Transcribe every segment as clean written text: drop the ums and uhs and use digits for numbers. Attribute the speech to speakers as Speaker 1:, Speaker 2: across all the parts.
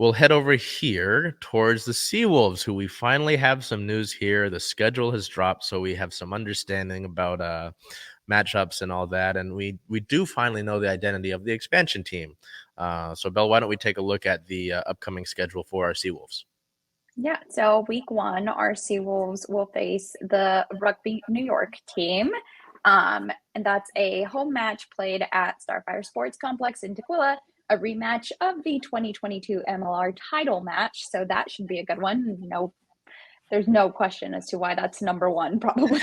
Speaker 1: We'll head over here towards the Seawolves, who we finally have some news here. The schedule has dropped, so we have some understanding about matchups and all that. And we do finally know the identity of the expansion team. So, Bel, why don't we take a look at the upcoming schedule for our Seawolves?
Speaker 2: Yeah, so week 1, our Seawolves will face the Rugby New York team. And that's a home match played at Starfire Sports Complex in Tequila, a rematch of the 2022 MLR Title match. So that should be a good one. There's no question as to why that's number 1, probably.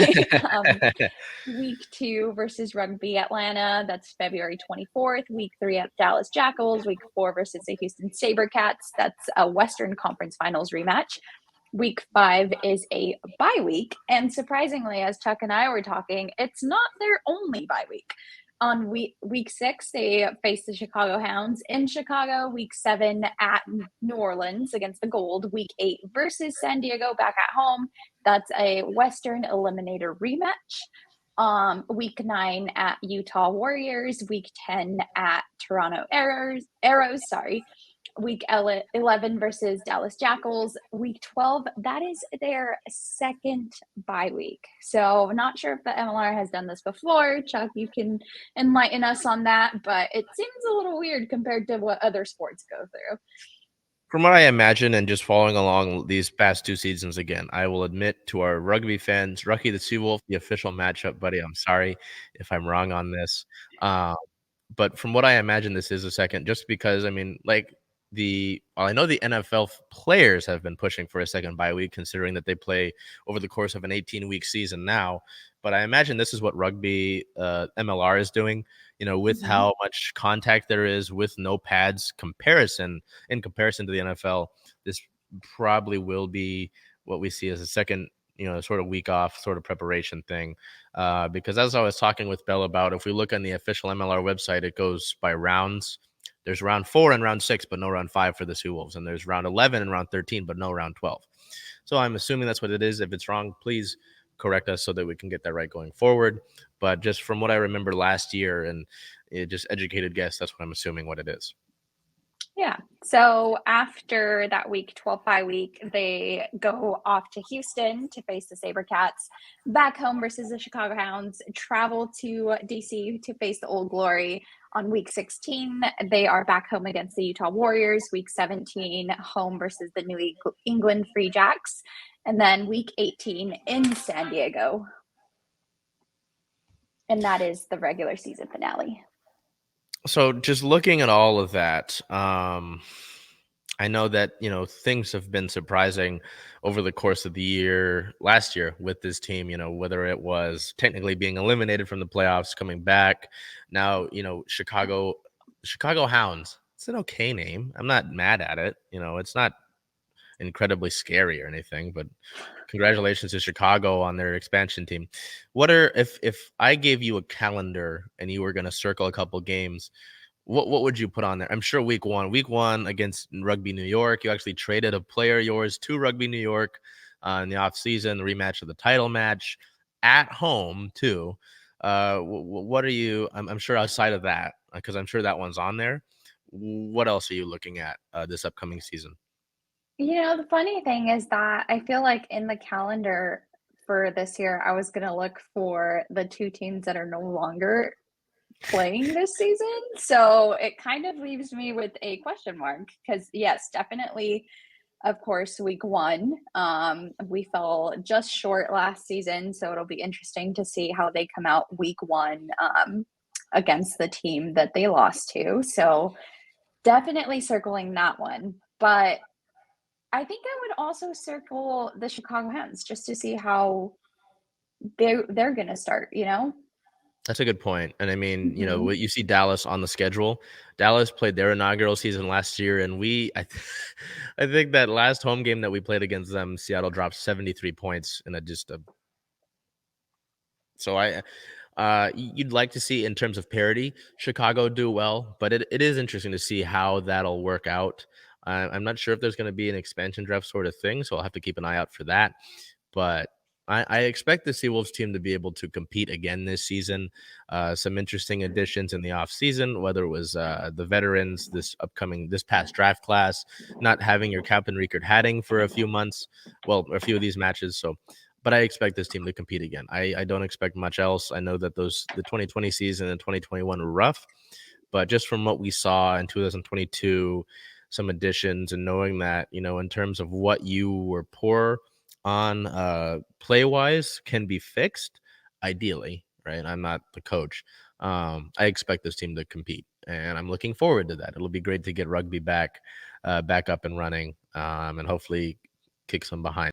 Speaker 2: Week 2 versus Rugby Atlanta, that's February 24th. Week 3 at Dallas Jackals. Week 4 versus the Houston SaberCats. That's a Western Conference Finals rematch. Week 5 is a bye week. And surprisingly, as Chuck and I were talking, it's not their only bye week. On week 6, they face the Chicago Hounds in Chicago. Week 7 at New Orleans against the Gold. Week 8 versus San Diego back at home. That's a Western Eliminator rematch. Week 9 at Utah Warriors. Week 10 at Toronto Arrows. Week 11 versus Dallas Jackals. Week 12, that is their second bye week. So not sure if the MLR has done this before. Chuck, you can enlighten us on that, but it seems a little weird compared to what other sports go through.
Speaker 1: From what I imagine and just following along these past 2 seasons again, I will admit to our rugby fans, Rucky the Seawolf, the official matchup, buddy. I'm sorry if I'm wrong on this. But from what I imagine, this is a second, just because, I mean, I know the NFL players have been pushing for a second bye week, considering that they play over the course of an 18-week season now. But I imagine this is what rugby MLR is doing, with how much contact there is with no pads in comparison to the NFL. This probably will be what we see as a second, sort of week off sort of preparation thing. Because as I was talking with Bel about, if we look on the official MLR website, it goes by rounds. There's round 4 and round 6, but no round 5 for the Seawolves. And there's round 11 and round 13, but no round 12. So I'm assuming that's what it is. If it's wrong, please correct us so that we can get that right going forward. But just from what I remember last year and just educated guess, that's what I'm assuming what it is.
Speaker 2: Yeah. So after that week 12 bye week, they go off to Houston to face the SaberCats, back home versus the Chicago Hounds, travel to DC to face the Old Glory. On week 16, they are back home against the Utah Warriors. Week 17, home versus the New England Free Jacks. And then week 18 in San Diego. And that is the regular season finale.
Speaker 1: So just looking at all of that, I know that, things have been surprising over the course of the year, last year with this team, whether it was technically being eliminated from the playoffs, coming back. Now, Chicago Hounds, it's an okay name. I'm not mad at it. It's not incredibly scary or anything, but congratulations to Chicago on their expansion team. If I gave you a calendar and you were going to circle a couple games, what would you put on there? I'm sure week one against Rugby New York, you actually traded a player of yours to Rugby New York in the offseason, the rematch of the title match at home too. What are you, I'm sure outside of that, because I'm sure that one's on there. What else are you looking at this upcoming season?
Speaker 2: The funny thing is that I feel like in the calendar for this year, I was going to look for the 2 teams that are no longer playing this season. So it kind of leaves me with a question mark because, yes, definitely, of course, week 1, we fell just short last season. So it'll be interesting to see how they come out week 1 against the team that they lost to. So definitely circling that one. But I think I would also circle the Chicago Hounds just to see how they're going to start,
Speaker 1: That's a good point, and I mean,
Speaker 2: Mhm.
Speaker 1: what you see Dallas on the schedule. Dallas played their inaugural season last year, and I think that last home game that we played against them, Seattle dropped 73 points in a just a so you'd like to see in terms of parity, Chicago do well, but it is interesting to see how that'll work out. I'm not sure if there's gonna be an expansion draft sort of thing, so I'll have to keep an eye out for that. But I expect the Seawolves team to be able to compete again this season. Some interesting additions in the offseason, whether it was the veterans this past draft class, not having your captain Riekert Hatting for a few months, well, a few of these matches. So, but I expect this team to compete again. I don't expect much else. I know that the 2020 season and 2021 were rough, but just from what we saw in 2022, some additions and knowing that, in terms of what you were poor on play wise can be fixed, ideally, right? I'm not the coach. I expect this team to compete, and I'm looking forward to that. It'll be great to get rugby back up and running, and hopefully kick some behind.